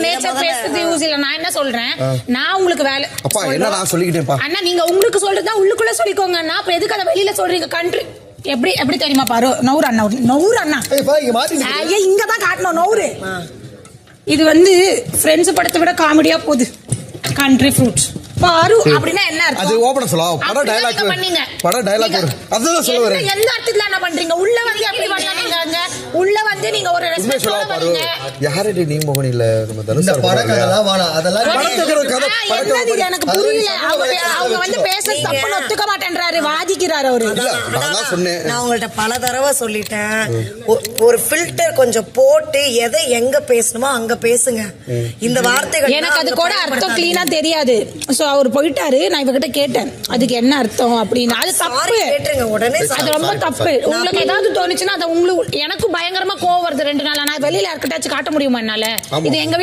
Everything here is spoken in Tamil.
நேச்சர் பேசுறது யூஸ் இல்ல. நான் என்ன சொல்றேன், நான் உங்களுக்கு வேலை அப்பா என்ன நான் சொல்லிக்கிட்டேன்ப்பா. அண்ணா நீங்க உங்களுக்கு சொல்றதா உள்ளுக்குள்ள சொல்லிக்கோங்க. நான் இப்ப எதுக்கு அதை வெளியில சொல்றீங்க? கண்ட்ரி எப்படி தெரியுமா பாரு, நவுறு அண்ணா இங்கதான் காட்டணும் நவுறு. இது வந்து ஃப்ரெண்ட்ஸ் படத்தை விட காமெடியா போகுது. கண்ட்ரி ஃப்ரூட்ஸ் பாரு அப்படின்னா என்ன அர்த்தம்? அது ஓபன் சொல்லலாம். பட டயலாக் பண்ணீங்க. பட டயலாக் அதுதான் சொல்ல வரேன். எந்த அர்த்தத்துல என்ன பண்றீங்க? உள்ள வந்து எப்படி பண்ணீங்க? உள்ள வந்து நீங்க ஒரு ரெஸ்பெக்டோட வரீங்க. யாரடி நீ மோகன் இல்ல நம்ம தனுஷ் சார் படக்கதெல்லாம் வாடா. அதெல்லாம் என்னது எனக்கு புரியல. அவங்க வந்து பேச தப்புன்னு ஒத்துக்க மாட்டேன்றாரு, வாதிக்கிறாரு அவரு. நான் சொன்னேன், நான் உங்கள்ட்ட பல தடவை சொல்லிட்டேன், ஒரு ஃபில்டர் கொஞ்சம் போட்டு எதை எங்க பேசணுமோ அங்க பேசுங்க. இந்த வார்த்தைகள் எனக்கு அது கூட அர்த்தம் கிளீனா தெரியாது. சோ அவர் போயிட்டாரு. நான் இவகிட்ட கேட்டேன் அதுக்கு என்ன அர்த்தம் அப்படின்னு. அது தப்பு, உடனே அது ரொம்ப தப்பு. உங்களுக்கு ஏதாவது தோணுச்சுன்னா அதை உங்களுக்கு எனக்கு பயங்கரமா கோவம் வருது 2 நாளா. நான் வெளியில யார்கிட்டயாச்சும் காட்ட முடியுமா என்னால? இது எங்க